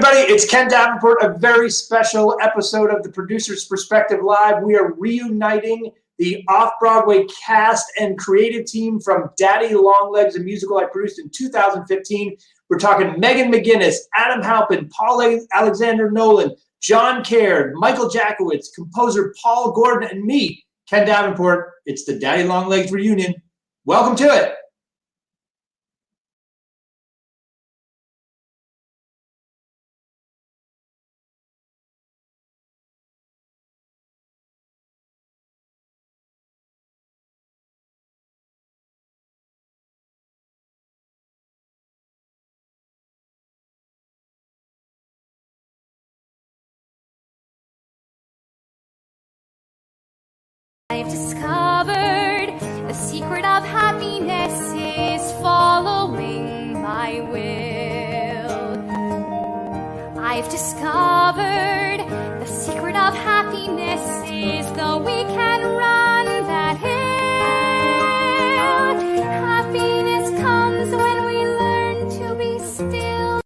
everybody, it's Ken Davenport, a very special episode of the Producer's Perspective Live. We are reuniting the Off-Broadway cast and creative team from Daddy Longlegs, a musical I produced in 2015. We're talking Megan McGinnis, Adam Halpin, Paul Alexander Nolan, John Caird, Michael Jackowitz, composer Paul Gordon, and me, Ken Davenport. It's the Daddy Longlegs reunion. Welcome to it. I've discovered the secret of happiness is following my will. I've discovered the secret of happiness is though we can run that hill, happiness comes when we learn to be still.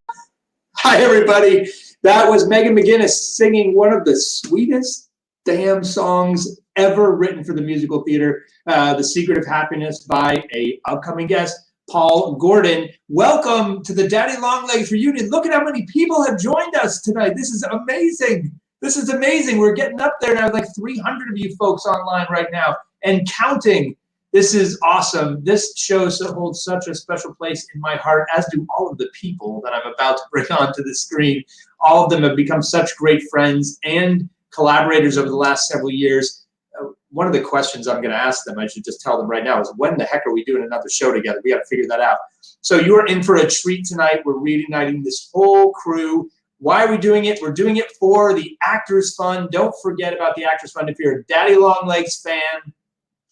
Hi, everybody. That was Megan McGinnis singing one of the sweetest damn songs ever written for the musical theater, The Secret of Happiness, by a upcoming guest, Paul Gordon. Welcome to the Daddy Longlegs reunion. Look at how many people have joined us tonight. This is amazing. This is amazing. We're getting up there now, like 300 of you folks online right now and counting. This is awesome. This show holds such a special place in my heart, as do all of the people that I'm about to bring onto the screen. All of them have become such great friends and collaborators over the last several years. One of the questions I'm going to ask them, I should just tell them right now, is when the heck are we doing another show together? We got to figure that out. So you're in for a treat tonight. We're reuniting this whole crew. Why are we doing it? We're doing it for the Actors Fund. Don't forget about the Actors Fund. If you're a Daddy Longlegs fan,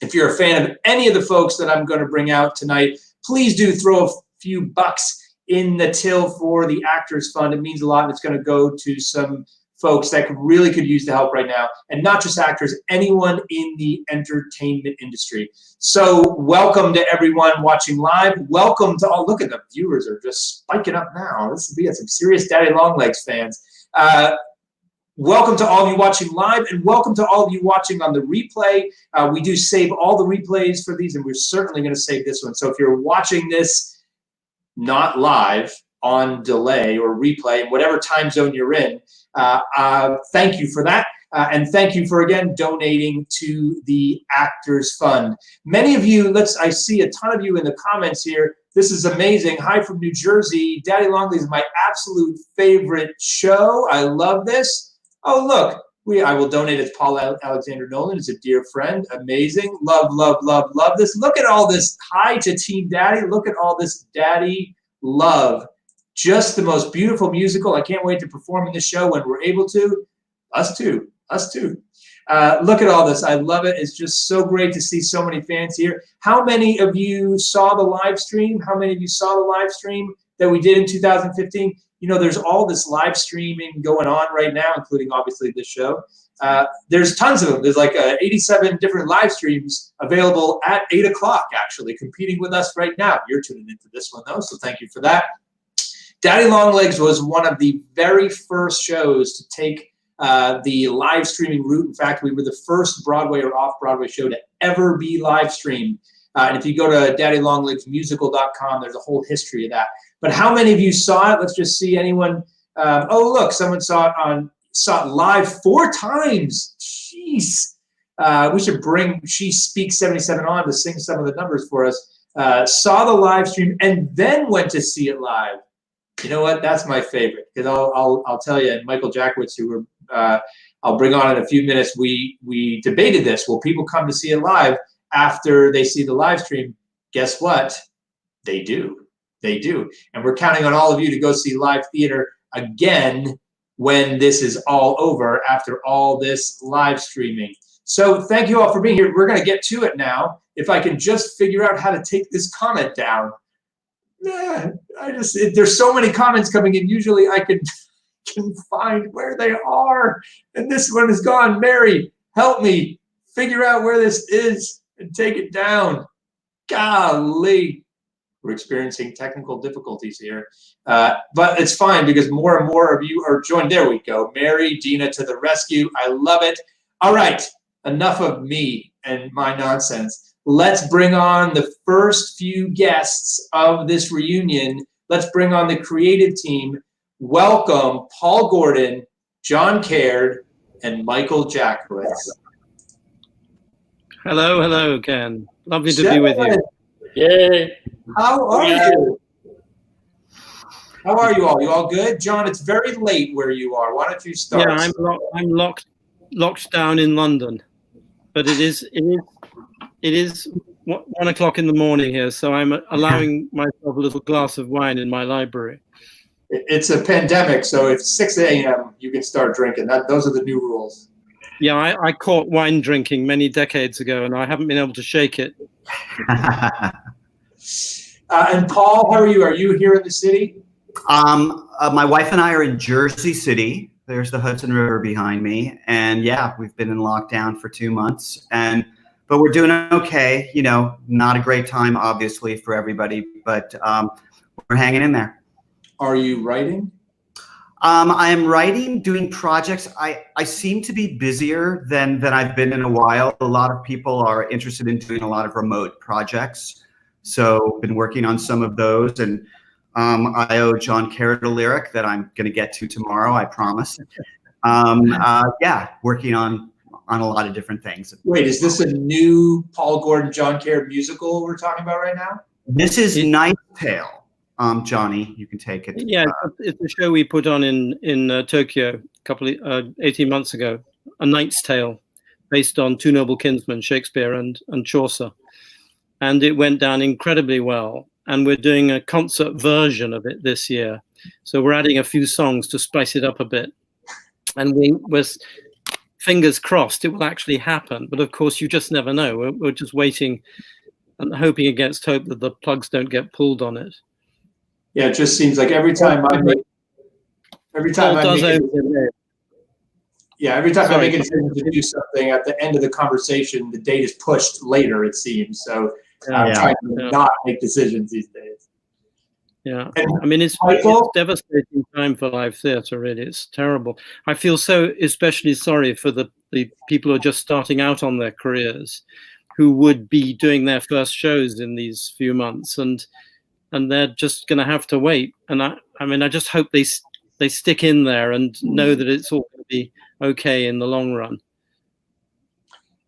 if you're a fan of any of the folks that I'm going to bring out tonight, please do throw a few bucks in the till for the Actors Fund. It means a lot, and it's going to go to some folks that really could use the help right now, and not just actors, anyone in the entertainment industry. So welcome to everyone watching live. Welcome to all, look at the viewers are just spiking up now. We got some serious Daddy Longlegs fans. Welcome to all of you watching live, and welcome to all of you watching on the replay. We do save all the replays for these, and we're certainly going to save this one. So if you're watching this not live, on delay or replay, in whatever time zone you're in, thank you for that. And thank you for, again, donating to the Actors Fund. Many of you, I see a ton of you in the comments here. This is amazing. Hi from New Jersey. Daddy Longlegs is my absolute favorite show. I love this. Oh, look, I will donate it to Paul Alexander Nolan. He's a dear friend. Amazing. Love, love, love, love this. Look at all this. Hi to Team Daddy. Look at all this Daddy love. Just the most beautiful musical. I can't wait to perform in the show when we're able to. Us too. Us too. Look at all this. I love it. It's just so great to see so many fans here. How many of you saw the live stream? How many of you saw the live stream that we did in 2015? You know, there's all this live streaming going on right now, including obviously this show. There's tons of them. There's like 87 different live streams available at 8 o'clock, actually, competing with us right now. You're tuning into this one, though, so thank you for that. Daddy Longlegs was one of the very first shows to take the live streaming route. In fact, we were the first Broadway or off-Broadway show to ever be live streamed. And if you go to daddyLonglegsmusical.com, there's a whole history of that. But how many of you saw it? Let's just see anyone. Oh, look, someone saw it live 4 times. Jeez. We should bring She Speaks 77 on to sing some of the numbers for us. Saw the live stream and then went to see it live. You know what? That's my favorite, because I'll tell you, and Michael Jackowitz, who I'll bring on in a few minutes, we debated this. Will people come to see it live after they see the live stream? Guess what? They do. They do. And we're counting on all of you to go see live theater again when this is all over, after all this live streaming. So thank you all for being here. We're going to get to it now. If I can just figure out how to take this comment down. There's so many comments coming in. Usually I can find where they are, and this one is gone. Mary, help me figure out where this is and take it down. Golly, We're experiencing technical difficulties here, but it's fine because more and more of you are joined. There we go. Mary, Gina to the rescue. I love it. All right, enough of me and my nonsense. Let's bring on the first few guests of this reunion. Let's bring on the creative team. Welcome Paul Gordon, John Caird, and Michael Jackowitz. Hello, Ken. Lovely to be with you. Yay. How are you? How are you all? You all good? John, it's very late where you are. Why don't you start? Yeah, I'm locked down in London, but it is 1 o'clock in the morning here, so I'm allowing myself a little glass of wine in my library. It's a pandemic, so if 6 a.m. you can start drinking. Those are the new rules. Yeah, I caught wine drinking many decades ago, and I haven't been able to shake it. And Paul, how are you? Are you here in the city? My wife and I are in Jersey City. There's the Hudson River behind me, and yeah, we've been in lockdown for 2 months, but we're doing okay. You know, not a great time, obviously, for everybody, but we're hanging in there. Are you writing? I am writing, doing projects. I seem to be busier than I've been in a while. A lot of people are interested in doing a lot of remote projects. So been working on some of those, and I owe John Caird a lyric that I'm going to get to tomorrow, I promise. Yeah, working on a lot of different things. Wait, is this a new Paul Gordon, John Caird musical we're talking about right now? This is Knight's Tale. Johnny, you can take it. Yeah, it's a show we put on in Tokyo 18 months ago, A Knight's Tale, based on Two Noble Kinsmen, Shakespeare and Chaucer. And it went down incredibly well. And we're doing a concert version of it this year. So we're adding a few songs to spice it up a bit. And we're fingers crossed it will actually happen. But of course, you just never know. We're just waiting and hoping against hope that the plugs don't get pulled on it. Yeah, it just seems like every time I make a decision to do something, at the end of the conversation, the date is pushed later, it seems. So I'm trying to not make decisions these days. Yeah, and I mean, it's devastating time for live theatre, really. It's terrible. I feel so especially sorry for the people who are just starting out on their careers, who would be doing their first shows in these few months, and they're just going to have to wait. And I just hope they stick in there and know that it's all going to be okay in the long run.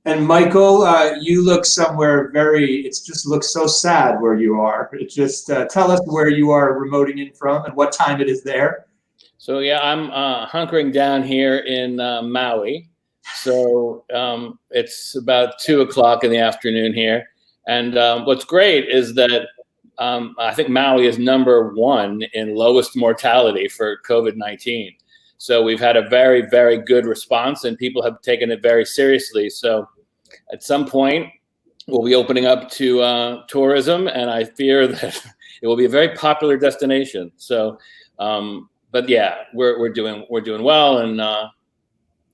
And Michael, you look somewhere it just looks so sad where you are. It just tell us where you are remoting in from and what time it is there. So yeah, I'm hunkering down here in Maui. So it's about 2 o'clock in the afternoon here. And what's great is that I think Maui is #1 in lowest mortality for COVID-19. So we've had a very, very good response, and people have taken it very seriously. So at some point, we'll be opening up to tourism, and I fear that it will be a very popular destination. So, but yeah, we're doing well, and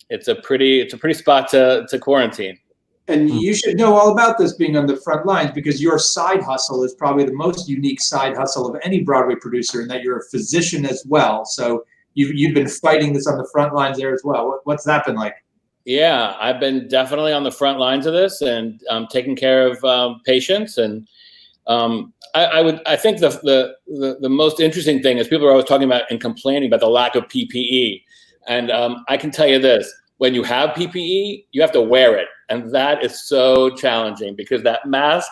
it's a pretty spot to quarantine. And you should know all about this being on the front lines, because your side hustle is probably the most unique side hustle of any Broadway producer, in that you're a physician as well. So you've been fighting this on the front lines there as well. What's that been like? Yeah, I've been definitely on the front lines of this, and taking care of patients. And I think the most interesting thing is people are always talking about and complaining about the lack of PPE. And I can tell you this: when you have PPE, you have to wear it. And that is so challenging, because that mask,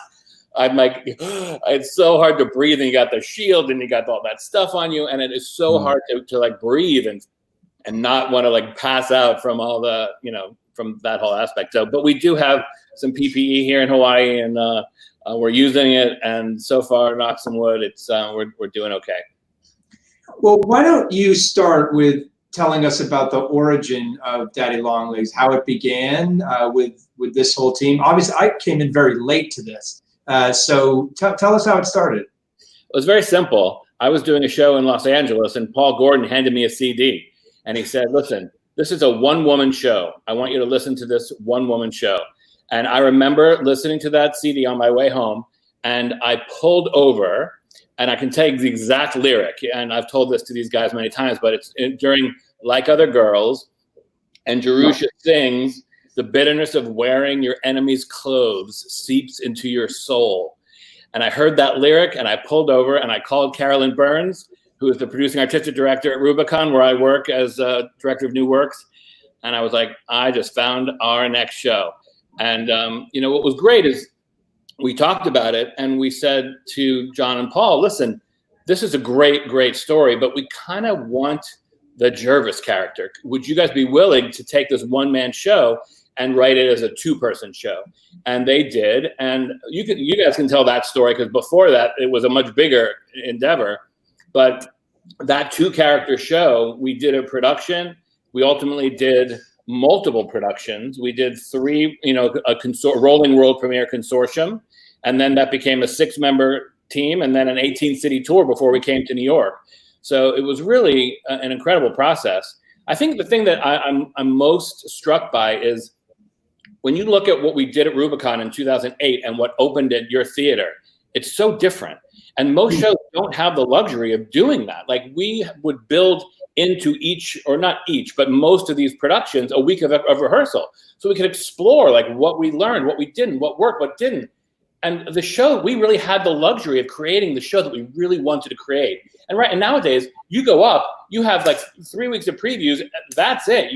I'm like, it's so hard to breathe, and you got the shield and you got all that stuff on you. And it is so hard to like breathe and not want to like pass out from all the, from that whole aspect. So, but we do have some PPE here in Hawaii, and we're using it. And so far, knock on wood, it's we're doing okay. Well, why don't you start with telling us about the origin of Daddy Longlegs, how it began with this whole team. Obviously, I came in very late to this. So tell us how it started. It was very simple. I was doing a show in Los Angeles, and Paul Gordon handed me a CD. And he said, listen, this is a one-woman show. I want you to listen to this one-woman show. And I remember listening to that CD on my way home, and I pulled over and I can take the exact lyric, and I've told this to these guys many times, but it's during Like Other Girls, and Jerusha sings, "The bitterness of wearing your enemy's clothes seeps into your soul." And I heard that lyric, and I pulled over, and I called Carolyn Burns, who is the producing artistic director at Rubicon, where I work as director of new works. And I was like, I just found our next show. And what was great is we talked about it, and we said to John and Paul, listen, this is a great, great story, but we kind of want the Jervis character. Would you guys be willing to take this one-man show and write it as a two-person show? And they did. And you guys can tell that story, because before that, it was a much bigger endeavor. But that two-character show, we did a production. We ultimately did multiple productions. We did 3, a rolling world premiere consortium, and then that became a 6-member team, and then an 18-city tour before we came to New York. So it was really an incredible process. I think the thing that I'm most struck by is when you look at what we did at Rubicon in 2008 and what opened at your theater, it's so different. And most shows don't have the luxury of doing that. Like, we would build into each, or not each, but most of these productions, a week of rehearsal. So we could explore like what we learned, what we didn't, what worked, what didn't. And the show, we really had the luxury of creating the show that we really wanted to create. And nowadays, you go up, you have like 3 weeks of previews, that's it.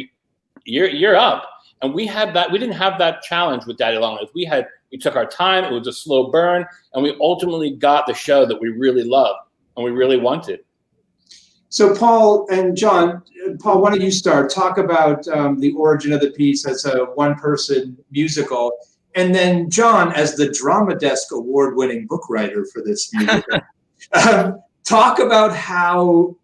You're up. And we didn't have that challenge with Daddy Longlegs. We took our time, it was a slow burn, and we ultimately got the show that we really loved and we really wanted. So Paul and John, Paul, why don't you start? Talk about the origin of the piece as a one-person musical. And then John, as the Drama Desk award-winning book writer for this musical, talk about how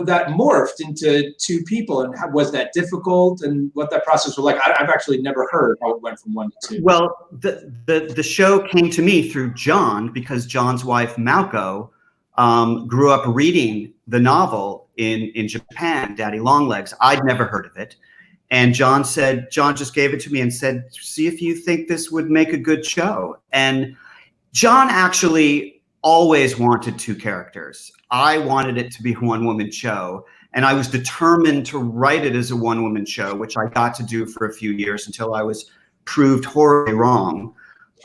that morphed into 2 people, and was that difficult, and what that process was like. I've actually never heard how it went from 1 to 2. Well, the show came to me through John, because John's wife, Malco, grew up reading the novel in Japan, Daddy Longlegs. I'd never heard of it. And John just gave it to me and said, see if you think this would make a good show. And John actually always wanted 2 characters. I wanted it to be a one-woman show, and I was determined to write it as a one-woman show, which I got to do for a few years until I was proved horribly wrong.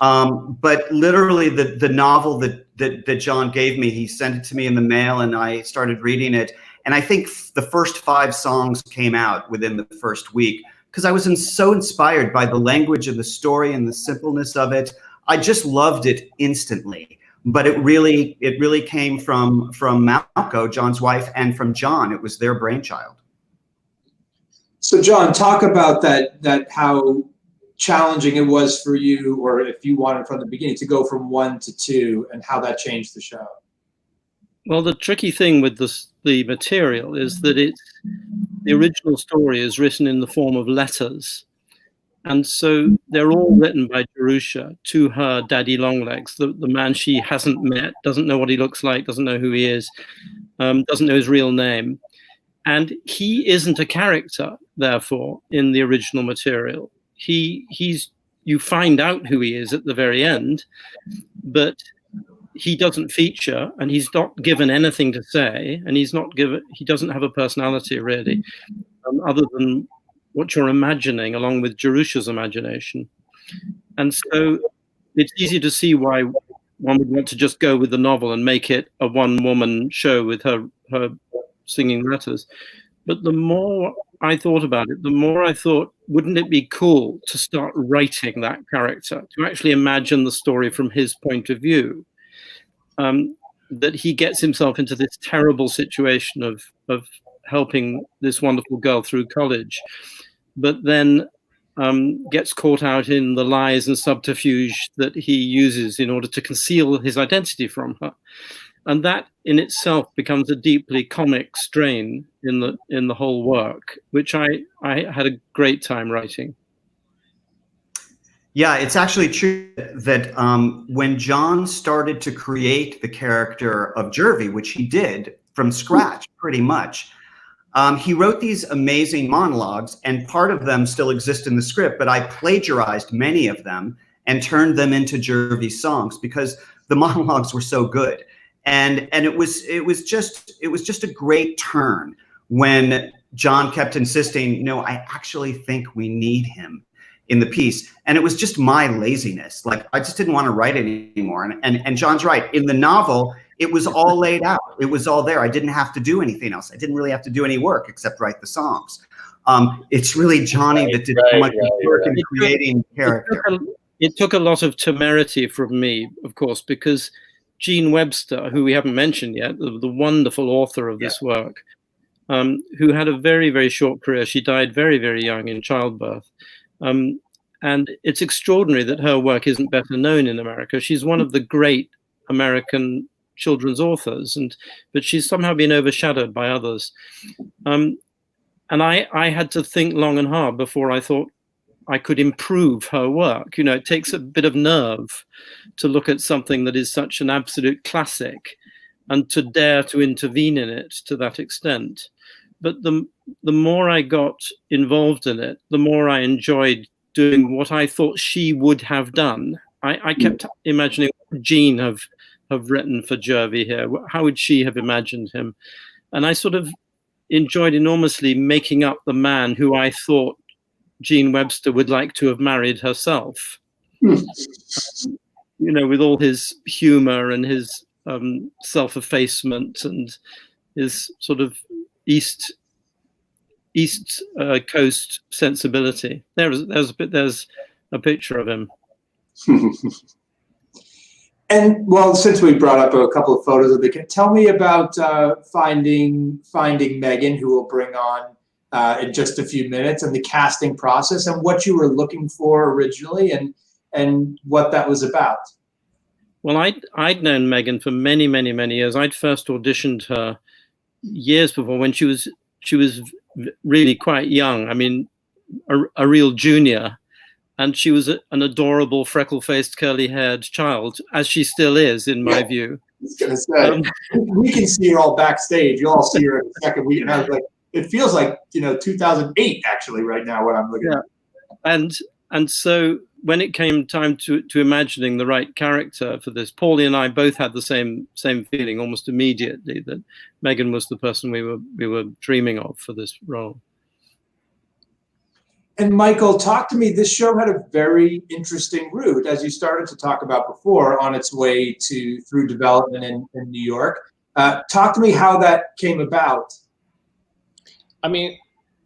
But literally the novel that John gave me, he sent it to me in the mail, and I started reading it. And I think the first 5 songs came out within the first week, because I was so inspired by the language of the story and the simpleness of it. I just loved it instantly. But it really came from Malco, John's wife, and from John. It was their brainchild. So John, talk about that how challenging it was for you, or if you wanted from the beginning, to go from 1 to 2, and how that changed the show. Well, the tricky thing with the material is that the original story is written in the form of letters. And so they're all written by Jerusha to her Daddy Longlegs, the man she hasn't met, doesn't know what he looks like, doesn't know who he is, doesn't know his real name. And he isn't a character, therefore, in the original material. You find out who he is at the very end, but he doesn't feature, and he's not given anything to say, and he doesn't have a personality really, other than what you're imagining along with Jerusha's imagination. And so it's easy to see why one would want to just go with the novel and make it a one-woman show with her singing letters. But the more I thought about it, the more I thought, wouldn't it be cool to start writing that character, to actually imagine the story from his point of view? That he gets himself into this terrible situation of helping this wonderful girl through college, but then gets caught out in the lies and subterfuge that he uses in order to conceal his identity from her. And that in itself becomes a deeply comic strain in the whole work, which I had a great time writing. Yeah, it's actually true that when John started to create the character of Jervy, which he did from scratch pretty much, he wrote these amazing monologues, and part of them still exist in the script, but I plagiarized many of them and turned them into Jervy's songs because the monologues were so good. And it was just a great turn when John kept insisting, no, I actually think we need him in the piece. And it was just my laziness. Like, I just didn't want to write it anymore. And John's right. In the novel, it was all laid out. It was all there. I didn't have to do anything else. I didn't really have to do any work except write the songs. It's really Johnny that did so much work in creating character. It took a lot of temerity from me, of course, because Jean Webster, who we haven't mentioned yet, the wonderful author of this work, who had a very, very short career. She died very, very young in childbirth. And it's extraordinary that her work isn't better known in America. She's one of the great American children's authors, but she's somehow been overshadowed by others. And I had to think long and hard before I thought I could improve her work. You know, it takes a bit of nerve to look at something that is such an absolute classic and to dare to intervene in it to that extent. But the more I got involved in it, the more I enjoyed doing what I thought she would have done. I kept imagining, what would Jean have written for Jervy here? How would she have imagined him? And I sort of enjoyed enormously making up the man who I thought Jean Webster would like to have married herself. You know, with all his humor and his self-effacement and his sort of East Coast sensibility. There's a picture of him. And well, since we brought up a couple of photos of the kid, tell me about finding Megan, who we'll bring on in just a few minutes, and the casting process and what you were looking for originally and what that was about. Well, I'd known Megan for many, many, many years. I'd first auditioned her years before, when she was really quite young. I mean, a real junior. And she was an adorable, freckle-faced, curly-haired child, as she still is, in my view. I was going to say, we can see her all backstage. You'll all see her in a second. And I was like, it feels like, 2008, actually, right now, when I'm looking at it. And so when it came time to imagining the right character for this, Paulie and I both had the same feeling almost immediately, that Megan was the person we were dreaming of for this role. And Michael, talk to me. This show had a very interesting route, as you started to talk about before, on its way through development in New York. Talk to me how that came about. I mean,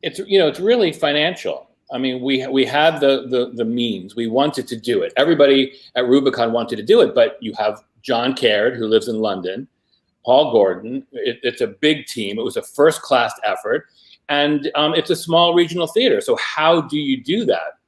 it's really financial. I mean, we had the means. We wanted to do it. Everybody at Rubicon wanted to do it, but you have John Caird, who lives in London, Paul Gordon. It's a big team. It was a first-class effort. And it's a small regional theater. So how do you do that?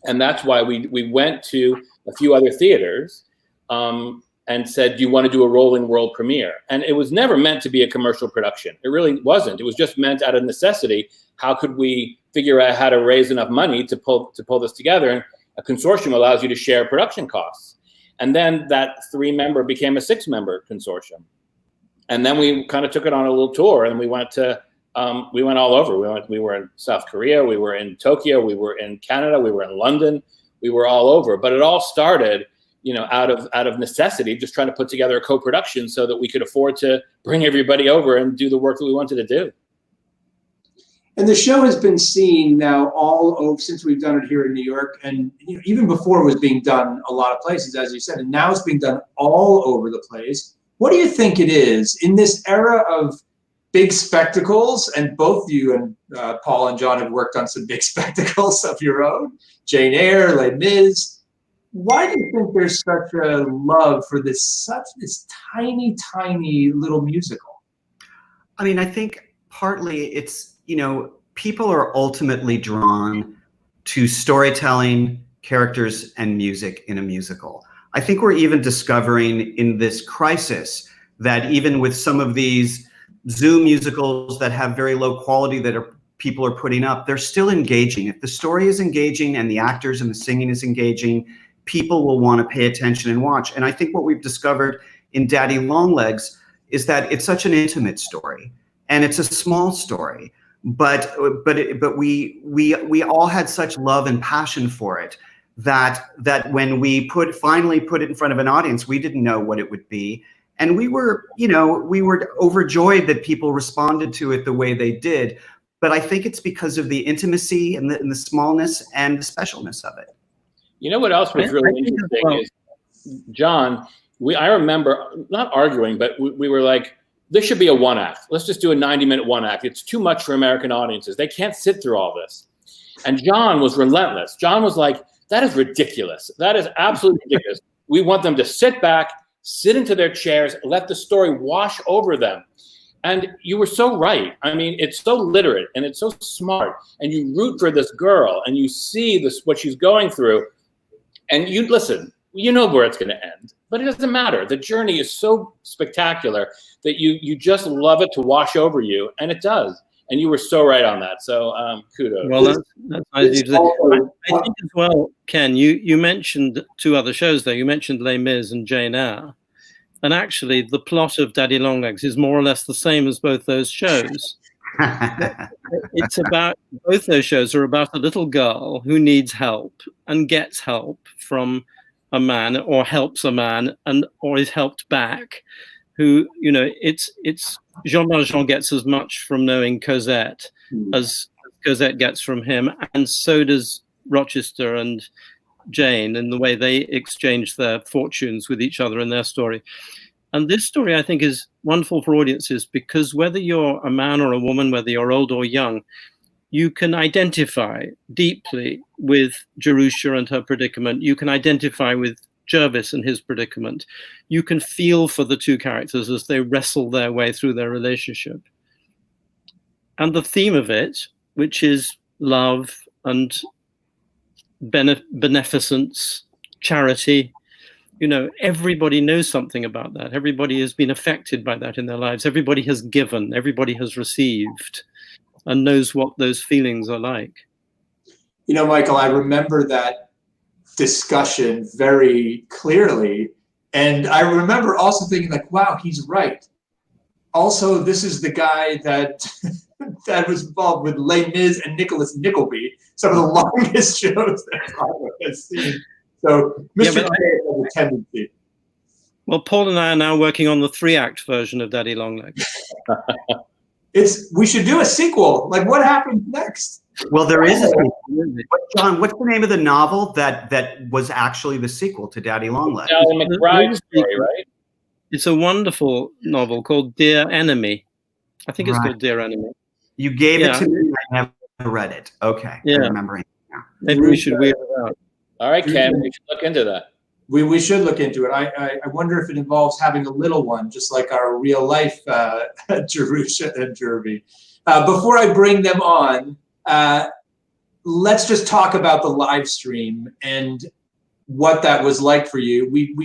And that's why we went to a few other theaters and said, do you want to do a rolling world premiere? And it was never meant to be a commercial production. It really wasn't. It was just meant out of necessity. How could we figure out how to raise enough money to pull this together? And a consortium allows you to share production costs. And then that 3-member became a 6-member consortium. And then we kind of took it on a little tour, and we went all over. We were in South Korea, we were in Tokyo, we were in Canada, we were in London, we were all over. But it all started, out of necessity, just trying to put together a co-production so that we could afford to bring everybody over and do the work that we wanted to do. And the show has been seen now all over since we've done it here in New York, and even before it was being done a lot of places, as you said, and now it's being done all over the place. What do you think it is in this era of big spectacles? And both you and Paul and John have worked on some big spectacles of your own, Jane Eyre, Les Mis. Why do you think there's such a love for this tiny, tiny little musical? I mean, I think partly it's, people are ultimately drawn to storytelling, characters, and music in a musical. I think we're even discovering in this crisis that even with some of these Zoom musicals that have very low quality that people are putting up, they're still engaging. If the story is engaging and the actors and the singing is engaging, people will want to pay attention and watch. And I think what we've discovered in Daddy Longlegs is that it's such an intimate story, and it's a small story, but we all had such love and passion for it that when we finally put it in front of an audience, we didn't know what it would be. And we were, we were overjoyed that people responded to it the way they did. But I think it's because of the intimacy and the smallness and the specialness of it. You know what else was really interesting is, John, I remember not arguing, but we were like, this should be a one act. Let's just do a 90-minute one act. It's too much for American audiences. They can't sit through all this. And John was relentless. John was like, that is ridiculous. That is absolutely ridiculous. We want them to sit back, sit into their chairs, let the story wash over them. And you were so right. I mean, it's so literate and it's so smart. And you root for this girl and you see what she's going through. And you listen, you know where it's going to end. But it doesn't matter. The journey is so spectacular that you just love it to wash over you. And it does. And you were so right on that. So kudos. Well, that's nice of you to say. I think as well, Ken, you mentioned two other shows there. You mentioned Les Mis and Jane Eyre. And actually, the plot of Daddy Longlegs is more or less the same as both those shows. It's about, both those shows are about a little girl who needs help and gets help from a man, or helps a man, or is helped back. Who, it's Jean Valjean gets as much from knowing Cosette as Cosette gets from him, and so does Rochester and Jane in the way they exchange their fortunes with each other in their story. And this story, I think, is wonderful for audiences because whether you're a man or a woman, whether you're old or young, you can identify deeply with Jerusha and her predicament. You can identify with Jervis and his predicament. You can feel for the two characters as they wrestle their way through their relationship. And the theme of it, which is love and beneficence, charity, everybody knows something about that. Everybody has been affected by that in their lives. Everybody has given, everybody has received, and knows what those feelings are like. Michael, I remember that discussion very clearly. And I remember also thinking like, wow, he's right. Also, this is the guy that that was involved with Les Mis and Nicholas Nickleby, some of the longest shows that I have seen. So, Mr. K has a tendency. Well, Paul and I are now working on the 3-act version of Daddy Longlegs. We should do a sequel. Like, what happens next? Well, there is a sequel. John, what's the name of the novel that was actually the sequel to Daddy Longlegs? Sally McBride's story, right? It's a wonderful novel called Dear Enemy. I think it's called Dear Enemy. You gave it to me and I never read it. Okay, yeah. I'm remembering now. Maybe we should weird it out. All right, Ken, we should look into that. We should look into it. I wonder if it involves having a little one, just like our real life Jerusha and Jervy. Before I bring them on, let's just talk about the live stream and what that was like for you. We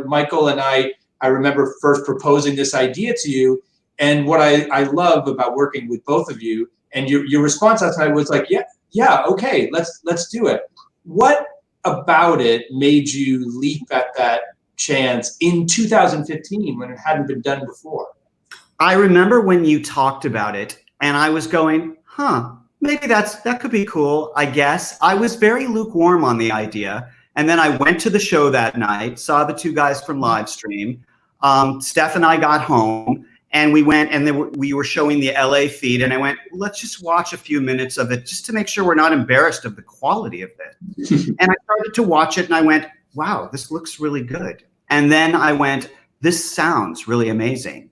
Michael and I remember first proposing this idea to you, and what I love about working with both of you, and your response that time was like, yeah, okay, let's do it. What about it made you leap at that chance in 2015 when it hadn't been done before? I remember when you talked about it and I was going, maybe that could be cool, I guess. I was very lukewarm on the idea. And then I went to the show that night, saw the two guys from Livestream. Steph and I got home and we went and we were showing the LA feed and I went, let's just watch a few minutes of it just to make sure we're not embarrassed of the quality of it. And I started to watch it and I went, wow, this looks really good. And then I went, this sounds really amazing.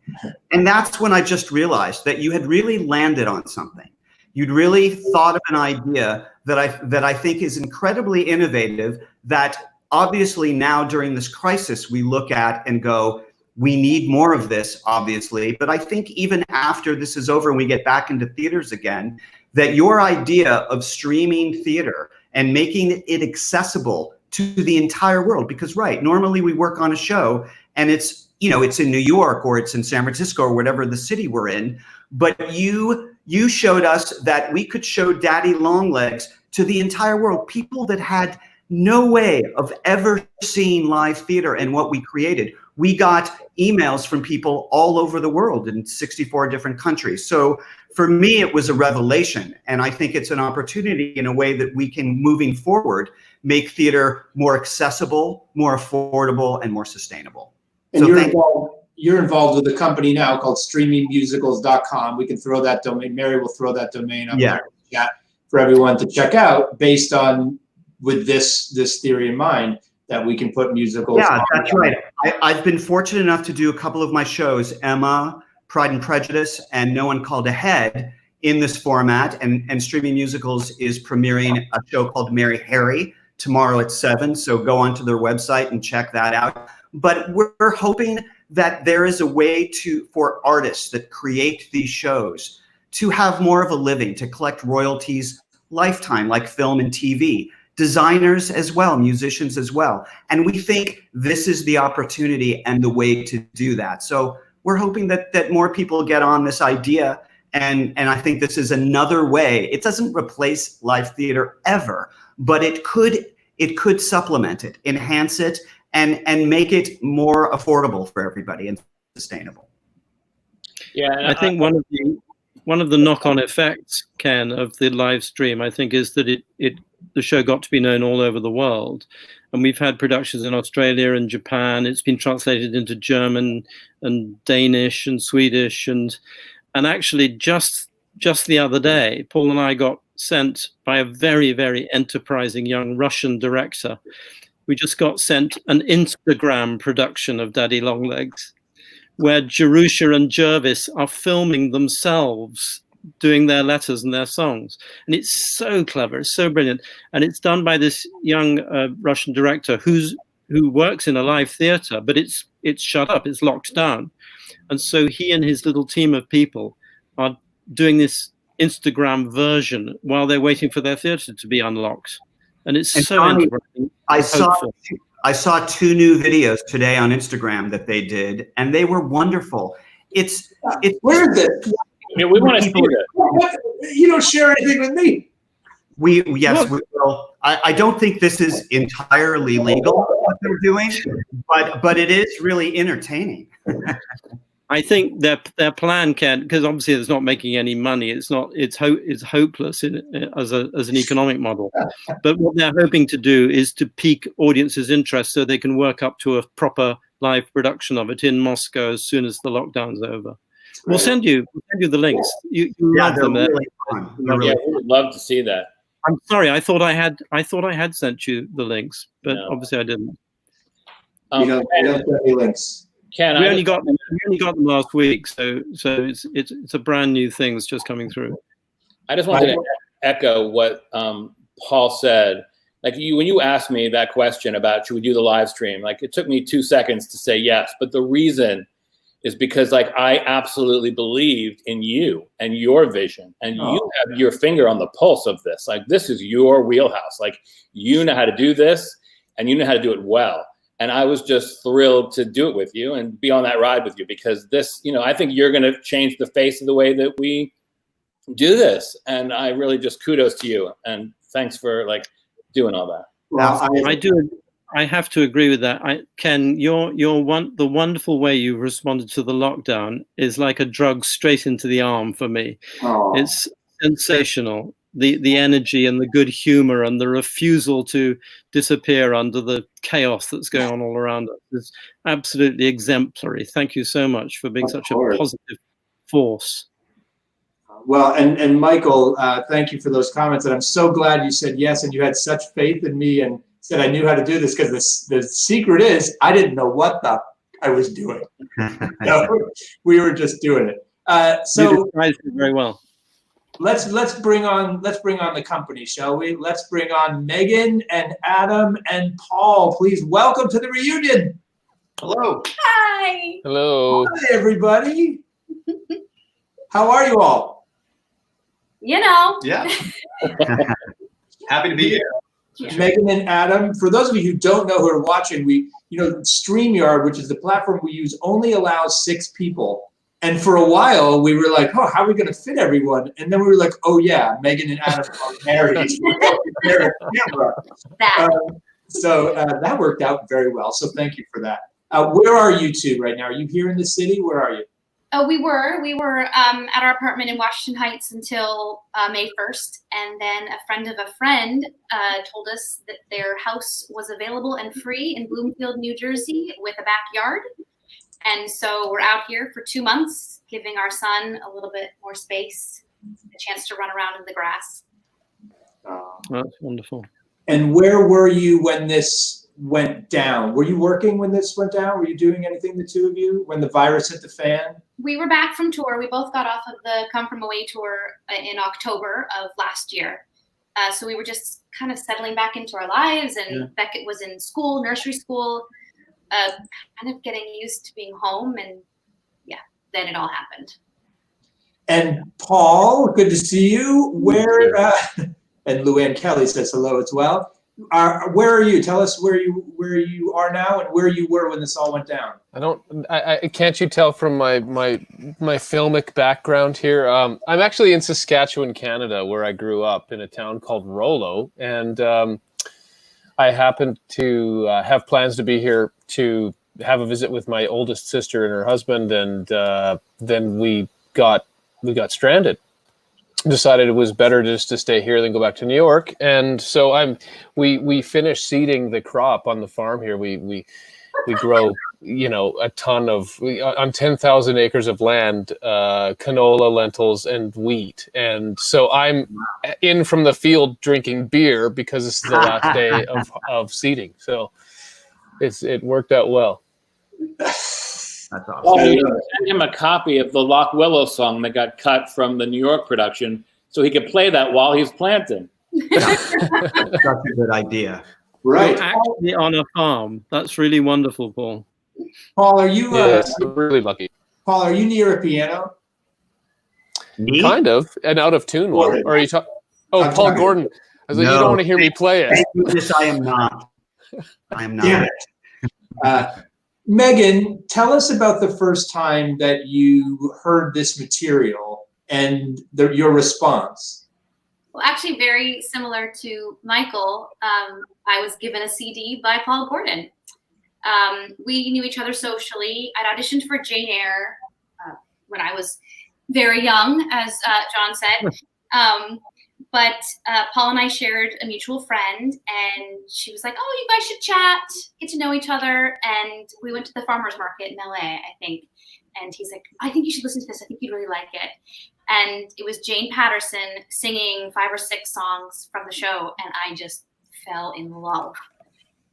And that's when I just realized that you had really landed on something. You'd really thought of an idea that I think is incredibly innovative, that obviously now during this crisis we look at and go, we need more of this, obviously. But I think even after this is over and we get back into theaters again, that your idea of streaming theater and making it accessible to the entire world, because normally we work on a show and it's in New York or it's in San Francisco or whatever the city we're in, but you showed us that we could show Daddy Longlegs to the entire world, people that had no way of ever seeing live theater and what we created. We got emails from people all over the world in 64 different countries. So for me, it was a revelation. And I think it's an opportunity in a way that we can, moving forward, make theater more accessible, more affordable, and more sustainable. And so you're involved with a company now called streamingmusicals.com. We can throw that domain. Mary will throw that domain up there in the chat for everyone to check out, based on with this theory in mind that we can put musicals. Yeah, that's right. I've been fortunate enough to do a couple of my shows, Emma, Pride and Prejudice, and No One Called Ahead, in this format. And Streaming Musicals is premiering a show called Mary Harry tomorrow at 7. So go onto their website and check that out. But we're hoping that there is a way for artists that create these shows to have more of a living, to collect royalties lifetime, like film and TV. Designers as well, musicians as well. And we think this is the opportunity and the way to do that. So we're hoping that more people get on this idea. And I think this is another way. It doesn't replace live theater ever, but it could supplement it, enhance it, and make it more affordable for everybody and sustainable. Yeah, and I think one of the knock-on effects, Ken, of the live stream, I think, is that the show got to be known all over the world. And we've had productions in Australia and Japan. It's been translated into German and Danish and Swedish. And actually just the other day, Paul and I got sent by a very, very enterprising young Russian director. We just got sent an Instagram production of Daddy Longlegs, where Jerusha and Jervis are filming themselves doing their letters and their songs. And it's so clever, it's so brilliant. And it's done by this young Russian director who works in a live theater, but it's shut up, it's locked down. And so he and his little team of people are doing this Instagram version while they're waiting for their theater to be unlocked. And it's so Johnny, interesting. I saw 2 new videos today on Instagram that they did, and they were wonderful. It's Where is it? Yeah, we want to see it. What? You don't share anything with me. We will. I don't think this is entirely legal what they're doing, but it is really entertaining. I think their plan, Ken, because obviously it's not making any money. It's hopeless as an economic model. But what they're hoping to do is to pique audiences' interest so they can work up to a proper live production of it in Moscow as soon as the lockdown's over. We'll send you the links. You love them. Really fun. Yeah, we would love to see that. I'm sorry. I thought I had sent you the links, but obviously I didn't. You don't send me links. Ken, We only got them last week, so it's a brand new thing that's just coming through. I just wanted to echo what Paul said. Like when you asked me that question about should we do the live stream, like it took me 2 seconds to say yes, but the reason is because like I absolutely believed in you and your vision, and you have your finger on the pulse of this. Like this is your wheelhouse. Like you know how to do this, and you know how to do it well. And I was just thrilled to do it with you and be on that ride with you, because this, I think you're going to change the face of the way that we do this. And I really just kudos to you, and thanks for like doing all that. Well, I have to agree with that. Ken, the wonderful way you responded to the lockdown is like a drug straight into the arm for me. It's sensational. The energy and the good humor and the refusal to disappear under the chaos that's going on all around us is absolutely exemplary. Thank you so much for being such a positive force. Well, and Michael, thank you for those comments. And I'm so glad you said yes, and you had such faith in me and said I knew how to do this, because the secret is I didn't know what I was doing. We were just doing it. So you described it very well. Let's bring on the company, shall we? Let's bring on Megan and Adam and Paul. Please welcome to the reunion. Hello. Hi. Hello. Hi, everybody. How are you all? Yeah. Happy to be here. Megan and Adam, for those of you who don't know who are watching, StreamYard, which is the platform we use, only allows 6 people. And for a while, we were like, how are we going to fit everyone? And then we were like, oh, yeah, Megan and Adam are married. So that worked out very well. So thank you for that. Where are you two right now? Are you here in the city? Where are you? Oh, we were at our apartment in Washington Heights until May 1st. And then a friend of a friend told us that their house was available and free in Bloomfield, New Jersey, with a backyard. And so we're out here for 2 months, giving our son a little bit more space, a chance to run around in the grass. That's wonderful. And where were you when this went down? Were you working when this went down? Were you doing anything, the two of you, when the virus hit the fan? We were back from tour. We both got off of the Come From Away tour in October of last year. So we were just kind of settling back into our lives, and Beckett was in school, nursery school, kind of getting used to being home, and then it all happened. And Paul, good to see you. Where, and Luann Kelly says hello as well. Where are you? Tell us where you are now and where you were when this all went down. Can't you tell from my filmic background here? I'm actually in Saskatchewan, Canada, where I grew up in a town called Rollo, and I happened to have plans to be here to have a visit with my oldest sister and her husband, and then we got stranded. Decided it was better just to stay here than go back to New York, and so we finished seeding the crop on the farm here. We grow a ton of on 10,000 acres of land, canola, lentils, and wheat. And so I'm in from the field drinking beer because it's the last day of seeding. So it worked out well. That's awesome. Well, we sent him a copy of the Lock Willow song that got cut from the New York production, so he could play that while he's planting. That's a good idea. Right. You're actually on a farm. That's really wonderful, Paul. Paul, are you really lucky. Paul, are you near a piano? Me? Kind of an out of tune one. Or are you talking? Oh, I'm Paul sorry. Gordon. I was like, No. you don't want to hear me play it. Thank goodness I am not. I am not. Damn it. Megan, tell us about the first time that you heard this material and your response. Well, actually, very similar to Michael, I was given a CD by Paul Gordon. We knew each other socially. I'd auditioned for Jane Eyre when I was very young, as John said. But Paul and I shared a mutual friend, and she was like, "Oh, you guys should chat, get to know each other." And we went to the farmer's market in LA, I think. And he's like, "I think you should listen to this. I think you'd really like it." And it was Jane Patterson singing 5 or 6 songs from the show, and I just fell in love.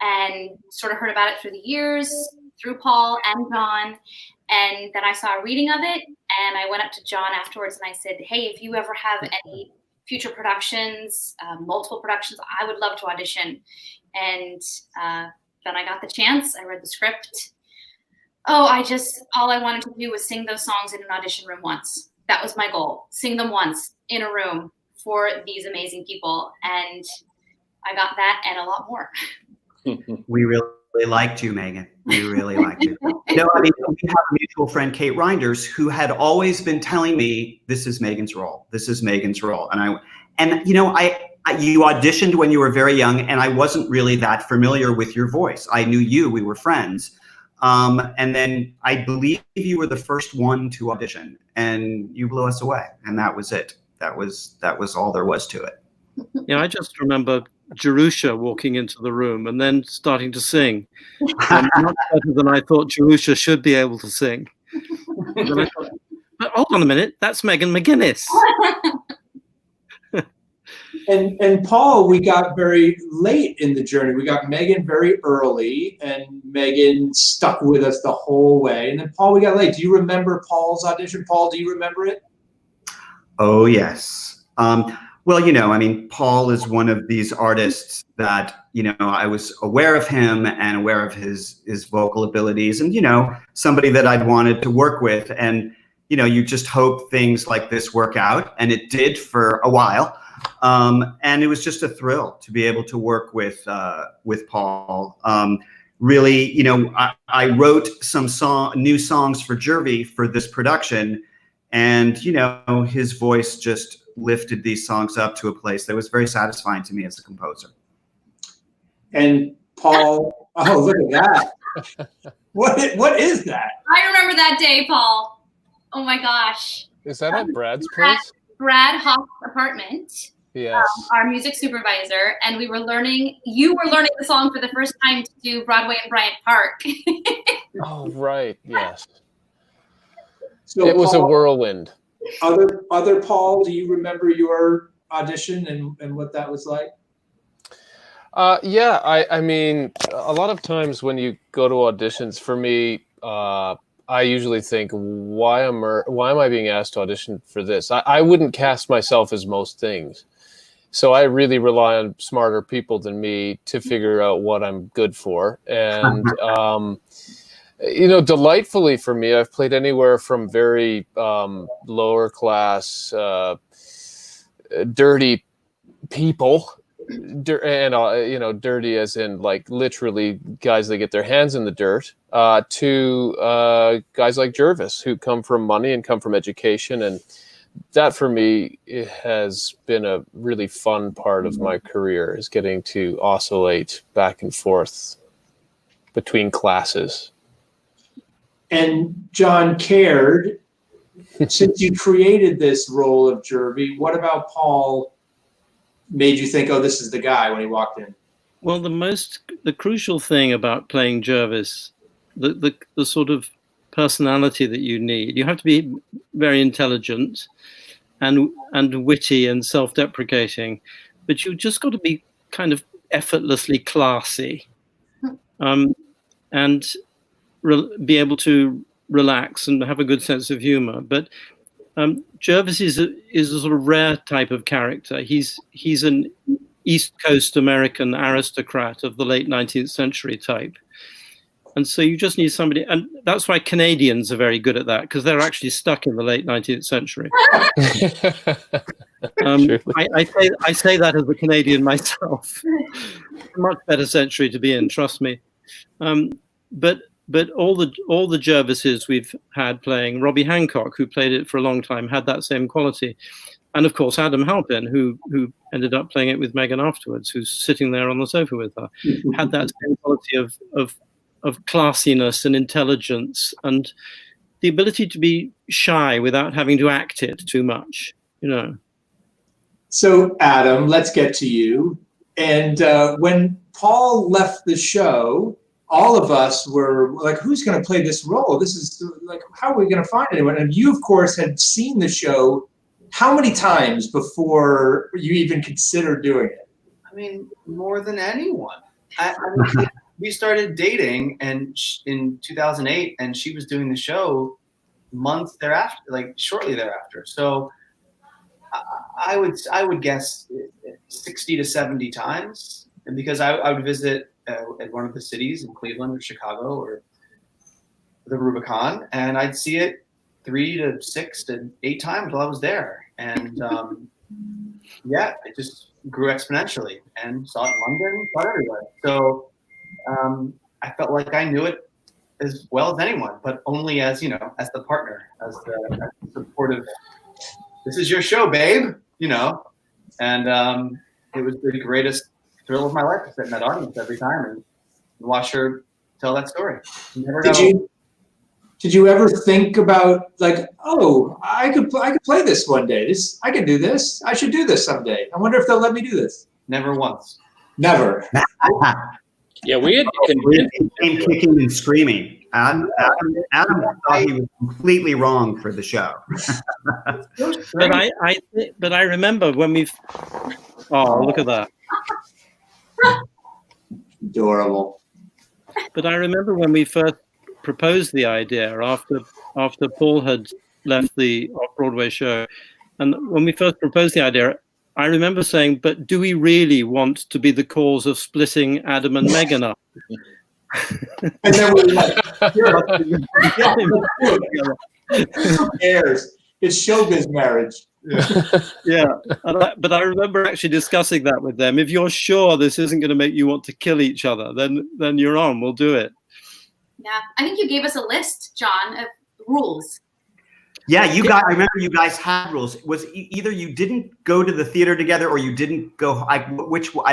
And sort of heard about it through the years, through Paul and John. And then I saw a reading of it, and I went up to John afterwards and I said, "Hey, if you ever have any future productions, multiple productions, I would love to audition." And then I got the chance. I read the script. All I wanted to do was sing those songs in an audition room once. That was my goal. Sing them once in a room for these amazing people. And I got that and a lot more. We really liked you, Megan. We really liked you. No, I mean, we have a mutual friend, Kate Reinders, who had always been telling me, "This is Megan's role. This is Megan's role." And you auditioned when you were very young, and I wasn't really that familiar with your voice. I knew you. We were friends. And then I believe you were the first one to audition, and you blew us away. And that was it. That was all there was to it. Yeah, I just remember Jerusha walking into the room and then starting to sing. Much better than I thought Jerusha should be able to sing. And then I thought, but hold on a minute, that's Megan McGinnis. And Paul, we got very late in the journey. We got Megan very early, and Megan stuck with us the whole way. And then Paul, we got late. Do you remember Paul's audition? Paul, do you remember it? Oh, yes. Well, Paul is one of these artists that, I was aware of him and aware of his vocal abilities, and, somebody that I'd wanted to work with. And, you just hope things like this work out. And it did for a while. And it was just a thrill to be able to work with Paul. Really, I wrote some new songs for Jervy for this production, and, his voice just lifted these songs up to a place that was very satisfying to me as a composer. And Paul, oh, look at that. What is that? I remember that day, Paul. Oh my gosh. Is that at Brad's place? Brad Hoff's apartment. Yes. Our music supervisor, and you were learning the song for the first time to do Broadway and Bryant Park. Oh, right. Yes. So It was a Paul, whirlwind. other Paul, do you remember your audition and what that was like? Yeah, I mean, a lot of times when you go to auditions, for me, I usually think, why am I being asked to audition for this? I wouldn't cast myself as most things. So I really rely on smarter people than me to figure out what I'm good for. And, delightfully for me, I've played anywhere from very lower class, dirty people, and dirty as in like literally guys that get their hands in the dirt, to guys like Jervis who come from money and come from education. And that for me has been a really fun part of my career, is getting to oscillate back and forth between classes. And John Caird, since you created this role of Jervy, what about Paul made you think, oh, this is the guy when he walked in? Well, the crucial thing about playing Jervis, the sort of personality that you need, you have to be very intelligent and witty and self-deprecating, but you've just got to be kind of effortlessly classy, and be able to relax and have a good sense of humor. But Jervis is a sort of rare type of character. He's an East Coast American aristocrat of the late 19th century type. And so you just need somebody, and that's why Canadians are very good at that, because they're actually stuck in the late 19th century. I say that as a Canadian myself. Much better century to be in, trust me. But all the Jervises we've had playing, Robbie Hancock, who played it for a long time, had that same quality. And of course, Adam Halpin, who ended up playing it with Megan afterwards, who's sitting there on the sofa with her, had that same quality of classiness and intelligence and the ability to be shy without having to act it too much, So Adam, let's get to you. And when Paul left the show, all of us were like, who's going to play this role? This is like, how are we going to find anyone? And you, of course, had seen the show how many times before you even considered doing it? I mean, more than anyone. We started dating in 2008, and she was doing the show months thereafter, like shortly thereafter. So I would guess 60 to 70 times, and because I would visit at one of the cities in Cleveland or Chicago or the Rubicon, and I'd see it 3 to 6 to 8 times while I was there. And yeah, it just grew exponentially, and saw it in London, saw it everywhere. So I felt like I knew it as well as anyone, but only as, as the partner, as the supportive, this is your show, babe, and it was the greatest thrill of my life to sit in that audience every time and watch her tell that story. Did you ever think about like, oh, I could play this one day. I can do this. I should do this someday. I wonder if they'll let me do this. Never once. Never. Yeah, we had came kicking and screaming. Adam thought he was completely wrong for the show. But I remember when we. Oh, look at that! Adorable. But I remember when we first proposed the idea after Paul had left the off-Broadway show, and when we first proposed the idea, I remember saying, "But do we really want to be the cause of splitting Adam and Megan up?" And then we were like, who cares? It's showbiz marriage. Yeah. But I remember actually discussing that with them. If you're sure this isn't going to make you want to kill each other, then you're on. We'll do it. Yeah, I think you gave us a list, John, of rules. Yeah, I remember you guys had rules. Was either you didn't go to the theater together, or you didn't go. I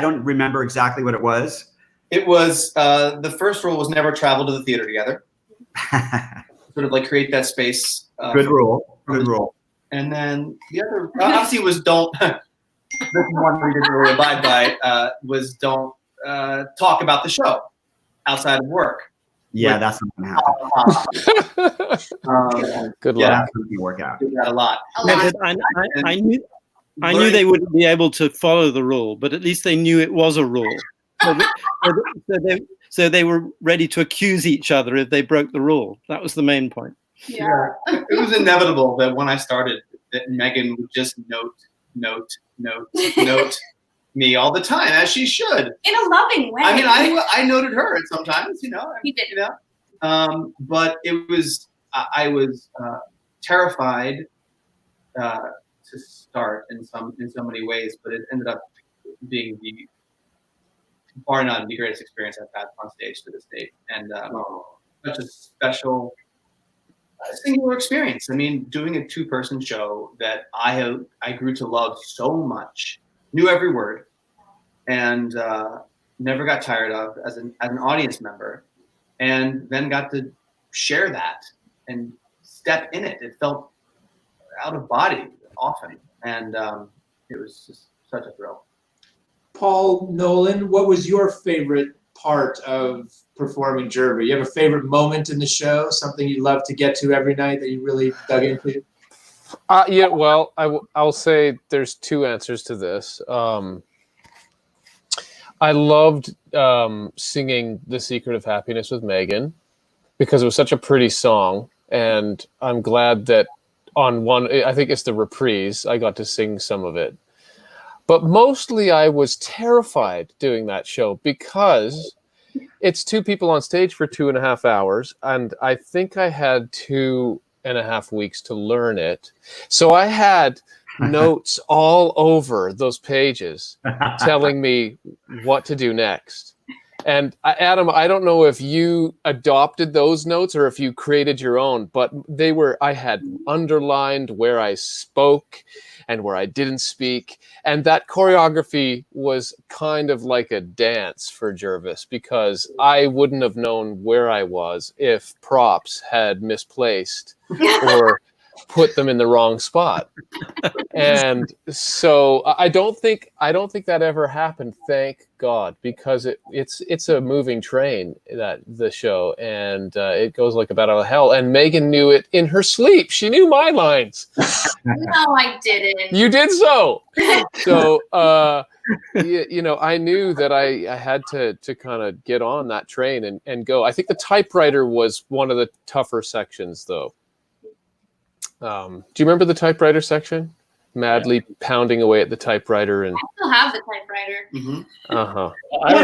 don't remember exactly what it was. It was the first rule was never travel to the theater together. Sort of like create that space. Good rule. Good rule. And then the other obviously was don't. The one we didn't really abide by was don't talk about the show outside of work. Yeah, that's not gonna happen. Good Yeah. luck. That's not gonna work out. Do that a lot. A lot. I knew they wouldn't be able to follow the rule, but at least they knew it was a rule. So they were ready to accuse each other if they broke the rule. That was the main point. Yeah. It was inevitable that when I started, that Megan would just note me all the time, as she should. In a loving way. I mean, I noted her sometimes, you know. He did. You know, but it was I was terrified to start in so many ways, but it ended up being bar none the greatest experience I've had on stage to this date, and such a special, singular experience. I mean, doing a 2-person show that I grew to love so much, knew every word, and never got tired of as an audience member, and then got to share that and step in it. It felt out of body often, and it was just such a thrill. Paul, Nolan, what was your favorite part of performing Jerva? You have a favorite moment in the show, something you love to get to every night that you really dug into? Yeah, well, I'll say there's 2 answers to this. I loved singing The Secret of Happiness with Megan because it was such a pretty song, and I'm glad that on one, I think it's the reprise, I got to sing some of it. But mostly I was terrified doing that show because it's 2 people on stage for 2.5 hours, and I think I had 2.5 weeks to learn it. So I had notes all over those pages telling me what to do next. And Adam, I don't know if you adopted those notes or if you created your own, but I had underlined where I spoke and where I didn't speak. And that choreography was kind of like a dance for Jervis because I wouldn't have known where I was if props had misplaced or put them in the wrong spot. And so I don't think that ever happened, thank God, because it's a moving train, that the show, and it goes like a bat out of hell. And Megan knew it in her sleep. She knew my lines. No, I didn't. You did so. So you know, I knew that I had to kind of get on that train and go. I think the typewriter was one of the tougher sections, though. Do you remember the typewriter section? Madly pounding away at the typewriter, and I still have the typewriter. Mm-hmm. I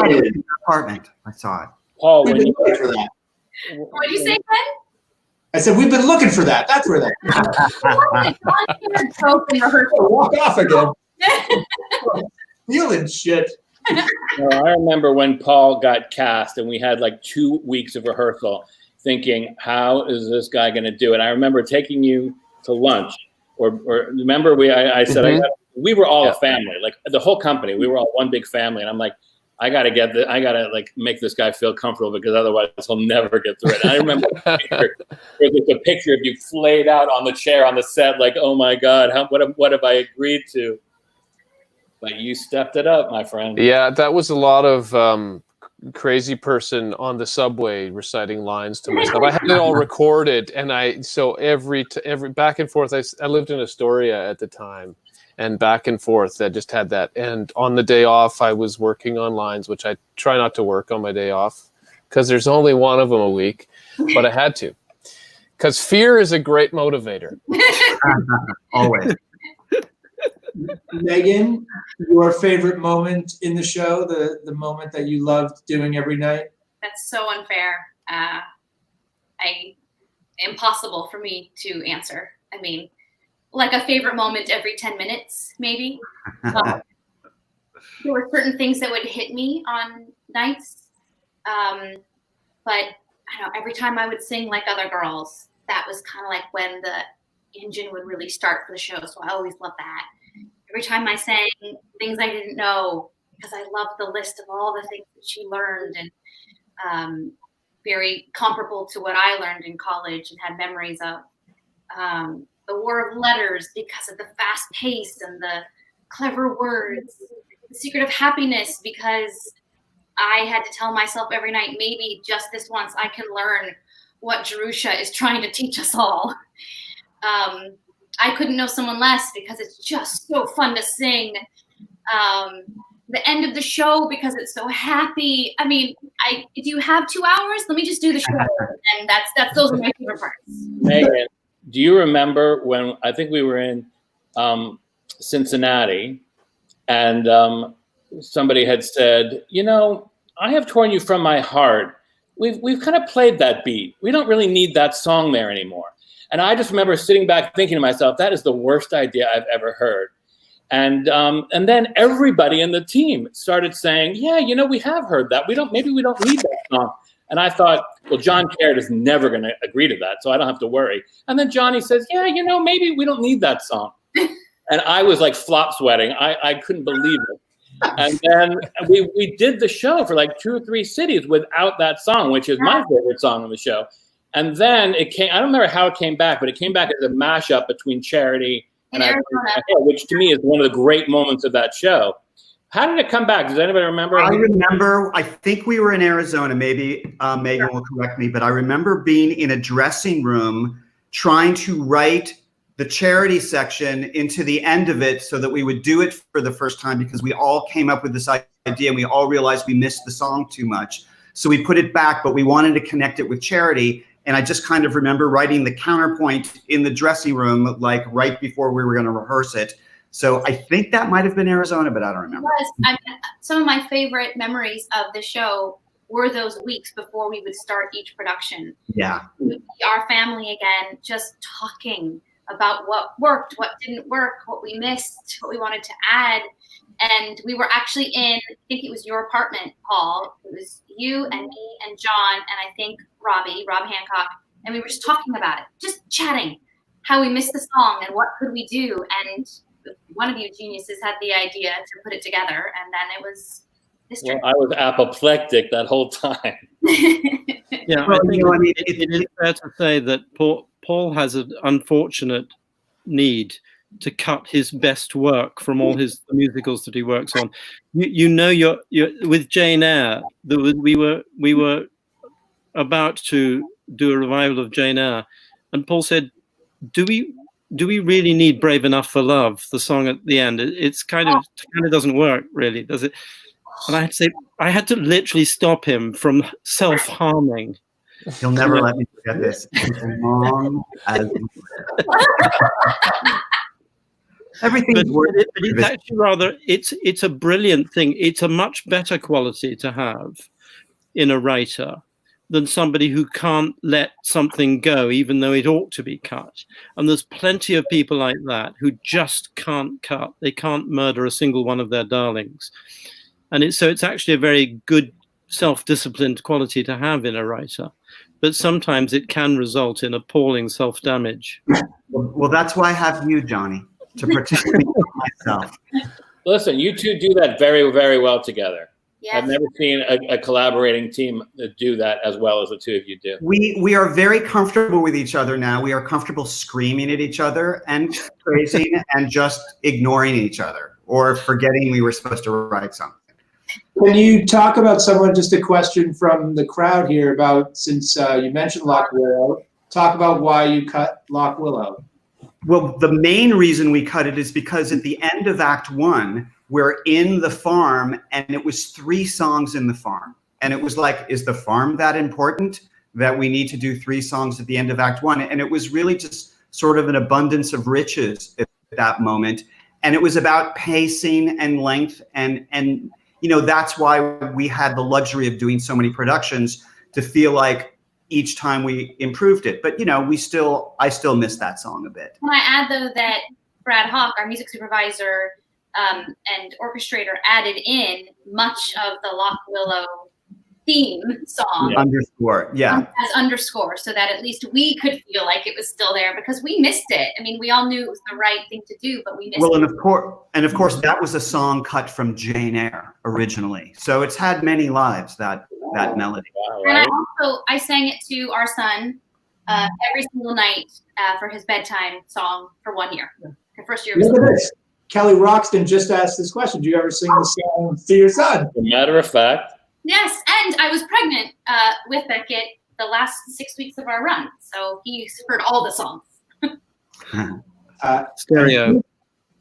in the apartment. I saw it. Paul, We've when been you, looking for that. What did you say, Ben? I said, we've been looking for that. That's where that walk off again. Feeling shit. I remember when Paul got cast and we had like 2 weeks of rehearsal thinking, how is this guy going to do it? I remember taking you to lunch, or remember I said, we were all a family, like the whole company, we were all one big family. And I'm like, I got to like make this guy feel comfortable because otherwise he'll never get through it. And I remember there's a picture of you flayed out on the chair on the set, like, oh my God, what have I agreed to? But you stepped it up, my friend. Yeah, that was a lot of crazy person on the subway reciting lines to myself. I had it all recorded, and so every back and forth. I lived in Astoria at the time, and back and forth. I just had that. And on the day off, I was working on lines, which I try not to work on my day off because there's only one of them a week, but I had to because fear is a great motivator. Always. Megan, your favorite moment in the show, the moment that you loved doing every night? That's so unfair. Impossible for me to answer. I mean, like a favorite moment every 10 minutes, maybe. There were certain things that would hit me on nights. But I don't know, every time I would sing like other girls, that was kind of like when the engine would really start for the show. So I always loved that. Every time I sang things I didn't know, because I loved the list of all the things that she learned, and very comparable to what I learned in college and had memories of. The War of Letters, because of the fast pace and the clever words. The Secret of Happiness, because I had to tell myself every night, maybe just this once I can learn what Jerusha is trying to teach us all. I couldn't know someone less because it's just so fun to sing. The end of the show because it's so happy. I mean, if you have 2 hours, let me just do the show, and those are my favorite parts. Megan, do you remember when I think we were in Cincinnati, and somebody had said, you know, I have torn you from my heart. We've kind of played that beat. We don't really need that song there anymore. And I just remember sitting back thinking to myself, that is the worst idea I've ever heard. And then everybody in the team started saying, yeah, you know, we have heard that. Maybe we don't need that song. And I thought, well, John Caird is never going to agree to that, so I don't have to worry. And then Johnny says, yeah, you know, maybe we don't need that song. And I was like flop sweating. I couldn't believe it. And then we did the show for like 2 or 3 cities without that song, which is my favorite song on the show. And then it came, I don't remember how it came back, but it came back as a mashup between Charity and which to me is one of the great moments of that show. How did it come back? Does anybody remember? I remember, I think we were in Arizona, maybe Megan will correct me, but I remember being in a dressing room trying to write the Charity section into the end of it so that we would do it for the first time, because we all came up with this idea and we all realized we missed the song too much. So we put it back, but we wanted to connect it with Charity. And I just kind of remember writing the counterpoint in the dressing room, like right before we were going to rehearse it. So I think that might have been Arizona, but I don't remember. Some of my favorite memories of the show were those weeks before we would start each production. Yeah. Our family again, just talking about what worked, what didn't work, what we missed, what we wanted to add. And we were actually in, I think it was your apartment, Paul. It was you and me and John and I think Rob Hancock. And we were just talking about it, just chatting, how we missed the song and what could we do. And one of you geniuses had the idea to put it together, and then it was history. Well, I was apoplectic that whole time. Yeah, Well, I think it is fair to say that Paul has an unfortunate need to cut his best work from all the musicals that he works on. You know, you're with Jane Eyre. We were about to do a revival of Jane Eyre, and Paul said, "Do we really need Brave Enough for Love?" The song at the end, it's kind of doesn't work, really, does it? And I had to say, I had to literally stop him from self-harming. He'll never let me forget this. As long as everything's but it's actually rather, it's a brilliant thing. It's a much better quality to have in a writer than somebody who can't let something go, even though it ought to be cut. And there's plenty of people like that who just can't cut. They can't murder a single one of their darlings. And it's actually a very good self-disciplined quality to have in a writer. But sometimes it can result in appalling self-damage. Well, that's why I have you, Johnny, to protect me from myself. Listen, you two do that very, very well together. Yes. I've never seen a collaborating team do that as well as the two of you do. We are very comfortable with each other now. We are comfortable screaming at each other and praising and just ignoring each other or forgetting we were supposed to write something. Can you talk about someone, just a question from the crowd here about, since you mentioned Lock Willow, talk about why you cut Lock Willow. Well, the main reason we cut it is because at the end of Act 1, we're in the farm and it was 3 songs in the farm. And it was like, is the farm that important that we need to do 3 songs at the end of Act 1? And it was really just sort of an abundance of riches at that moment. And it was about pacing and length and you know, that's why we had the luxury of doing so many productions to feel like each time we improved it. But, you know, I still miss that song a bit. Can I add, though, that Brad Hawk, our music supervisor and orchestrator, added in much of the Lock Willow theme song. Underscore, yeah. As underscore, so that at least we could feel like it was still there, because we missed it. I mean, we all knew it was the right thing to do, but we missed it. Well, and of course, that was a song cut from Jane Eyre originally. So it's had many lives, that melody. Wow, And right? I sang it to our son every single night for his bedtime song for 1 year. The first year. Look at this. Kelly Roxton just asked this question. Do you ever sing the song to your son? As a matter of fact, Yes, and I was pregnant with Beckett the last 6 weeks of our run, so he's heard all the songs. Stereo.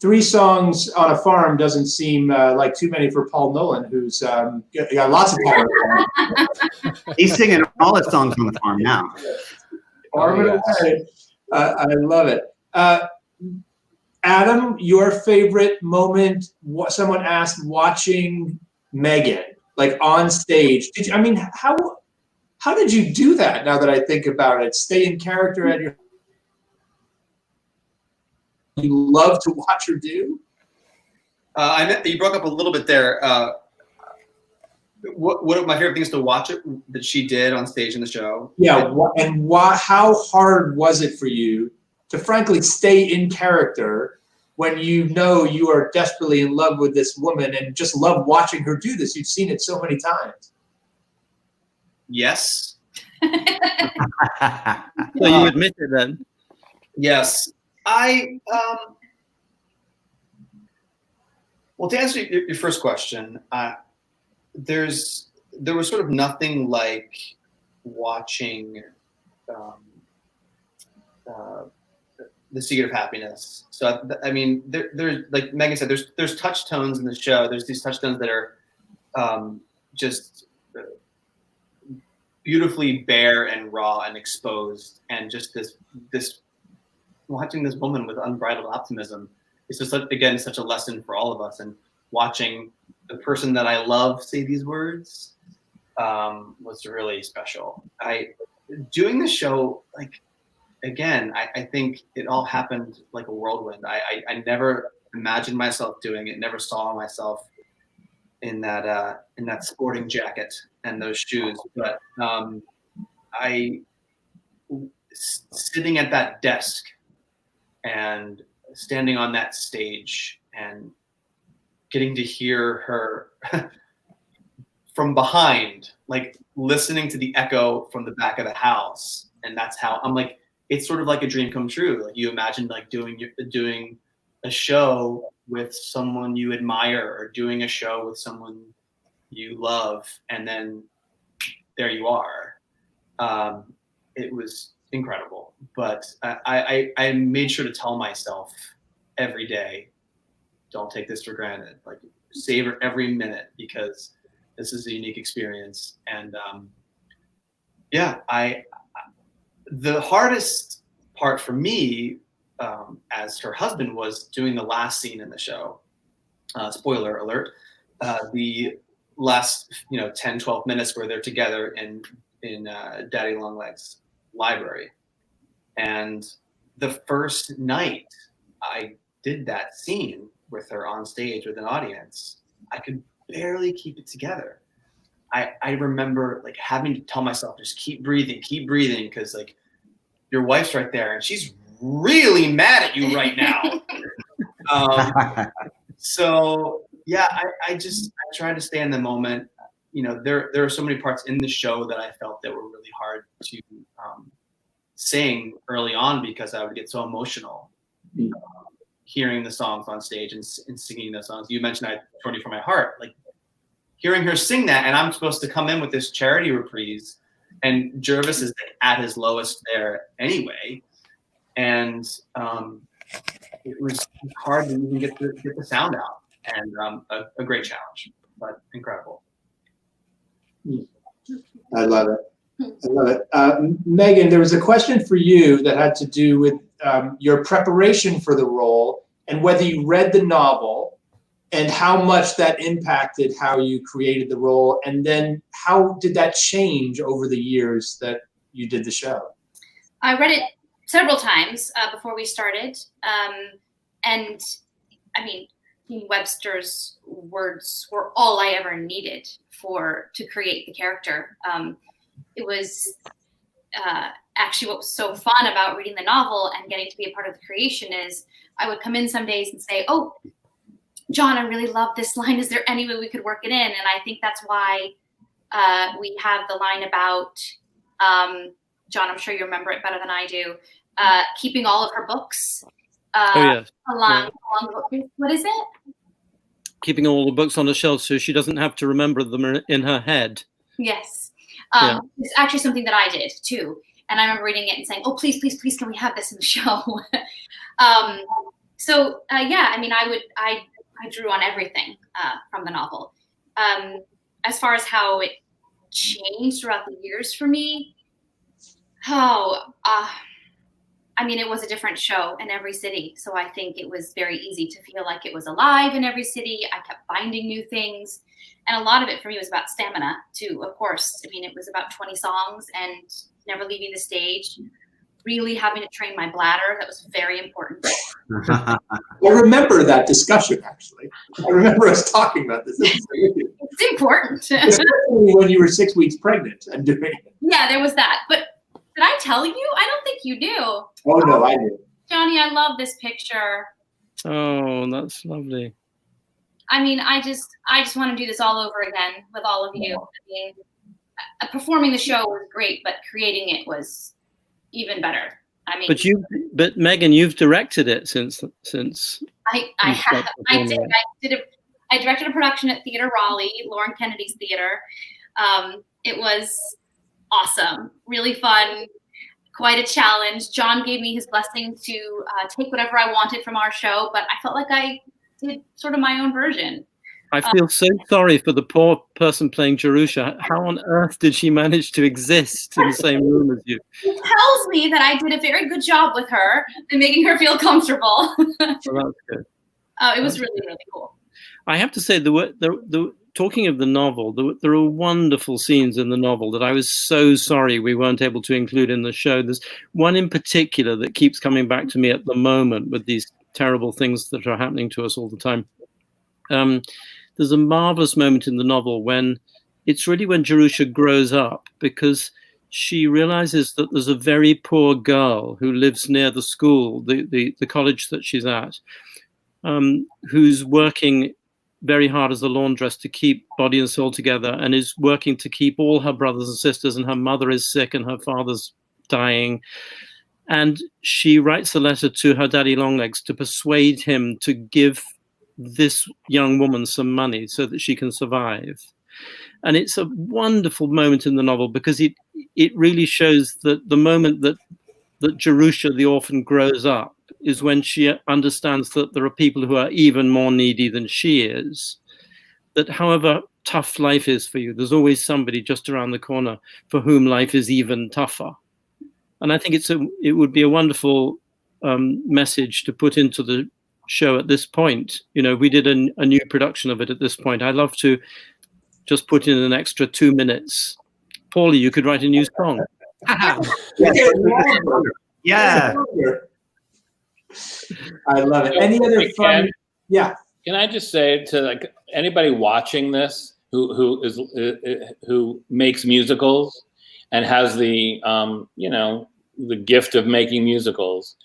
3 songs on a farm doesn't seem like too many for Paul Nolan, who's got lots of talent. He's singing all his songs on the farm now. I love it. Adam, your favorite moment? What someone asked watching Megan, like on stage. How did you do that? Now that I think about it, stay in character at your. You love to watch her do. You broke up a little bit there. What my favorite things to watch it that she did on stage in the show? Yeah, how hard was it for you to frankly stay in character when you know you are desperately in love with this woman and just love watching her do this? You've seen it so many times. Yes. So you admit it then? Yes. Well, to answer your first question, there was sort of nothing like watching The Secret of Happiness. So I mean, there's like Megan said, there's touch tones in the show. There's these touch tones that are just beautifully bare and raw and exposed, and just this watching this woman with unbridled optimism is just again such a lesson for all of us. And watching the person that I love say these words was really special. Doing the show, like, again, I think it all happened like a whirlwind. I never imagined myself doing it, never saw myself in that sporting jacket and those shoes. But sitting at that desk and standing on that stage and getting to hear her from behind, like listening to the echo from the back of the house. And that's how I'm like, it's sort of like a dream come true. Like you imagine like doing a show with someone you admire or doing a show with someone you love. And then there you are. It was incredible, but I made sure to tell myself every day, don't take this for granted. Like savor every minute because this is a unique experience. And the hardest part for me as her husband was doing the last scene in the show. Spoiler alert, the last 10, 12 minutes where they're together in Daddy Longleg's library. And the first night I did that scene with her on stage with an audience, I could barely keep it together. I remember like having to tell myself, just keep breathing, because like your wife's right there and she's really mad at you right now. So yeah, I tried to stay in the moment. There are so many parts in the show that I felt that were really hard to sing early on because I would get so emotional hearing the songs on stage and singing those songs. You mentioned I Torn You From My Heart, like hearing her sing that, and I'm supposed to come in with this charity reprise, and Jervis is at his lowest there anyway, and it was hard to even get the sound out, and a great challenge, but incredible. I love it. Megan, there was a question for you that had to do with your preparation for the role and whether you read the novel and how much that impacted how you created the role, and then how did that change over the years that you did the show? I read it several times before we started, and I mean, Webster's words were all I ever needed to create the character. It was actually what was so fun about reading the novel and getting to be a part of the creation is I would come in some days and say, oh, John, I really love this line. Is there any way we could work it in? And I think that's why we have the line about, John, I'm sure you remember it better than I do, keeping all of her books yes. along the book. What is it? keeping all the books on the shelf so she doesn't have to remember them in her head. Yes. Yeah. It's actually something that I did too. And I remember reading it and saying, oh, please, please, please, can we have this in the show? Yeah, I mean, I drew on everything from the novel. As far as how it changed throughout the years for me, I mean, it was a different show in every city. So I think it was very easy to feel like it was alive in every city. I kept finding new things. And a lot of it for me was about stamina too, of course. I mean, it was about 20 songs and never leaving the stage, really having to train my bladder. That was very important. I remember that discussion, actually. I remember us talking about this. It's important. Especially when you were 6 weeks pregnant and doing it. Yeah, there was that. But did I tell you? I don't think you knew. Oh, no, I did. Johnny, I love this picture. Oh, that's lovely. I mean, I just want to do this all over again with all of you. I mean, performing the show was great, but creating it was even better. I mean, but Megan, you've directed it since. I have. I did. I directed a production at Theatre Raleigh, Lauren Kennedy's theater. It was awesome, really fun, quite a challenge. John gave me his blessing to take whatever I wanted from our show, but I felt like I did sort of my own version. I feel so sorry for the poor person playing Jerusha. How on earth did she manage to exist in the same room as you? It tells me that I did a very good job with her in making her feel comfortable. Well, that's good. It was really, really cool. I have to say, talking of the novel, there are wonderful scenes in the novel that I was so sorry we weren't able to include in the show. There's one in particular that keeps coming back to me at the moment with these terrible things that are happening to us all the time. There's a marvelous moment in the novel when Jerusha grows up, because she realizes that there's a very poor girl who lives near the school, the college that she's at, who's working very hard as a laundress to keep body and soul together, and is working to keep all her brothers and sisters, and her mother is sick and her father's dying. And she writes a letter to her daddy Longlegs to persuade him to give this young woman some money so that she can survive. And it's a wonderful moment in the novel, because it really shows that the moment that Jerusha, the orphan, grows up is when she understands that there are people who are even more needy than she is, that however tough life is for you, there's always somebody just around the corner for whom life is even tougher. And I think it would be a wonderful message to put into the show at this point. You know, we did a new production of it at this point. I'd love to just put in an extra 2 minutes. Paulie, you could write a new song. Yeah. I love it. Any other fun? Yeah. Can I just say to like anybody watching this who makes musicals and has the the gift of making musicals,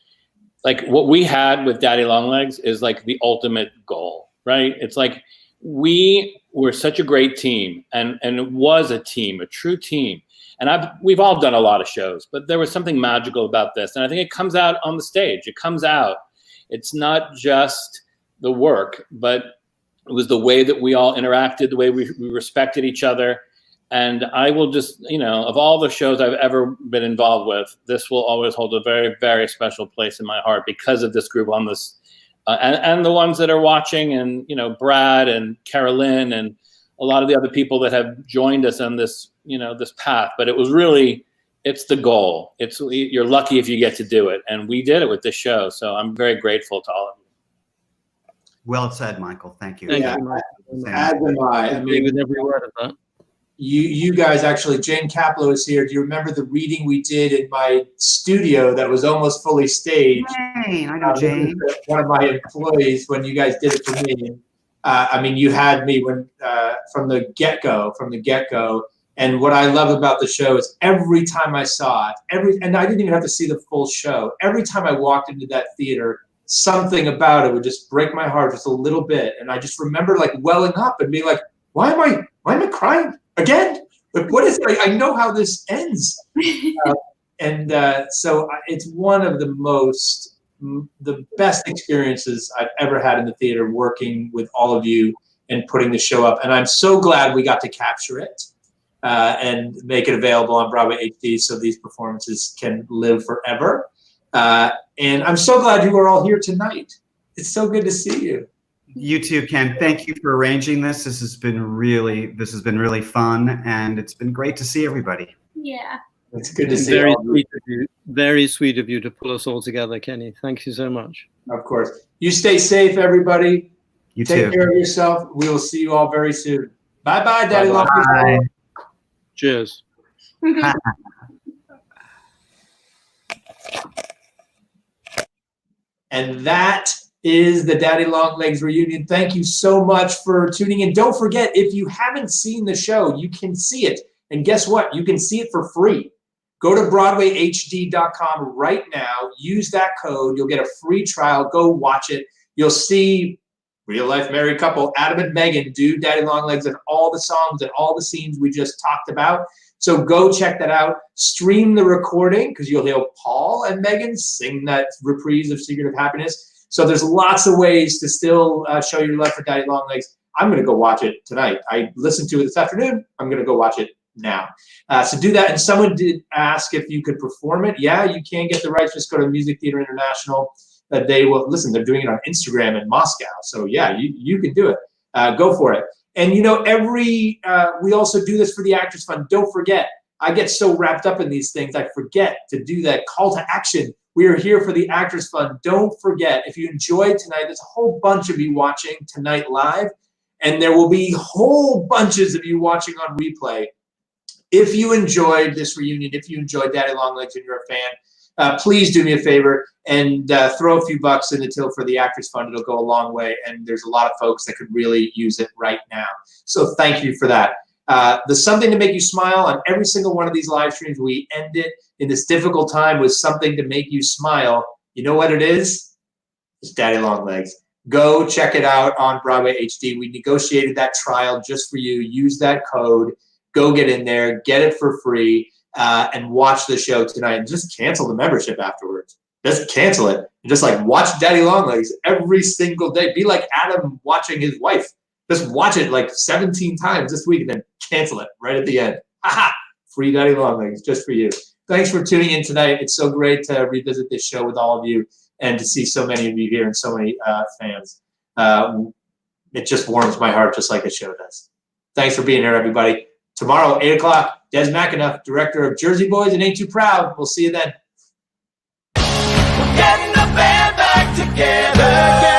like what we had with Daddy Longlegs is like the ultimate goal, right? It's like we were such a great team, and it was a team, a true team. And we've all done a lot of shows, but there was something magical about this. And I think it comes out on the stage. It comes out. It's not just the work, but it was the way that we all interacted, the way we respected each other. And I will just, of all the shows I've ever been involved with, this will always hold a very, very special place in my heart because of this group on this, and the ones that are watching, and, Brad and Carolyn and a lot of the other people that have joined us on this, this path. But it was really, it's the goal. You're lucky if you get to do it. And we did it with this show. So I'm very grateful to all of you. Well said, Michael. Thank you. Yeah, as am I. I mean, with every word of that. You guys, actually, Jane Caplow is here. Do you remember the reading we did in my studio that was almost fully staged? Jane, I know Jane. One of my employees, when you guys did it for me. I mean, you had me from the get-go. And what I love about the show is every time I saw it, and I didn't even have to see the full show. Every time I walked into that theater, something about it would just break my heart just a little bit. And I just remember like welling up and being like, why am I crying again? Like, what is it? I know how this ends. So it's one of the most the best experiences I've ever had in the theater, working with all of you and putting the show up. And I'm so glad we got to capture it and make it available on Broadway HD so these performances can live forever. And I'm so glad you are all here tonight. It's so good to see you. You too, Ken. Thank you for arranging this. This has been really fun, and it's been great to see everybody. Yeah. It's good to see Very all of you. sweet of you. Very sweet of you to pull us all together, Kenny. Thank you so much. Of course. You stay safe, everybody. You Take too. care of yourself. We will see you all very soon. Bye-bye, Daddy Long. Bye. Cheers. And that is the Daddy Long Legs reunion. Thank you so much for tuning in. Don't forget, if you haven't seen the show, you can see it. And guess what? You can see it for free. Go to BroadwayHD.com right now. Use that code. You'll get a free trial. Go watch it. You'll see real-life married couple Adam and Megan do Daddy Long Legs and all the songs and all the scenes we just talked about. So go check that out. Stream the recording because you'll hear Paul and Megan sing that reprise of Secret of Happiness. So there's lots of ways to still show your love for Daddy Long Legs. I'm going to go watch it tonight. I listened to it this afternoon. I'm going to go watch it now. So do that. And someone did ask if you could perform it. Yeah, you can get the rights. Just go to Music Theater International. They will listen. They're doing it on Instagram in Moscow. So yeah, you can do it. Go for it. And you know, we also do this for the Actors Fund. Don't forget, I get so wrapped up in these things, I forget to do that call to action. We are here for the Actors Fund. Don't forget, if you enjoyed tonight, there's a whole bunch of you watching tonight live, and there will be whole bunches of you watching on replay. If you enjoyed this reunion, if you enjoyed Daddy Long Legs and you're a fan, please do me a favor and throw a few bucks in the till for the Actors Fund. It'll go a long way, and there's a lot of folks that could really use it right now. So thank you for that. The Something to Make You Smile on every single one of these live streams. We end it in this difficult time with something to make you smile. You know what it is? It's Daddy Long Legs. Go check it out on Broadway HD. We negotiated that trial just for you. Use that code. Go get in there, get it for free, and watch the show tonight. And just cancel the membership afterwards. Just cancel it. And just like watch Daddy Long Legs every single day. Be like Adam watching his wife. Just watch it like 17 times this week and then cancel it right at the end. Ha! Free Daddy Long Legs just for you. Thanks for tuning in tonight. It's so great to revisit this show with all of you and to see so many of you here and so many fans. It just warms my heart just like the show does. Thanks for being here, everybody. Tomorrow, 8 o'clock, Des McAnuff, director of Jersey Boys and Ain't Too Proud. We'll see you then. Getting the band back together.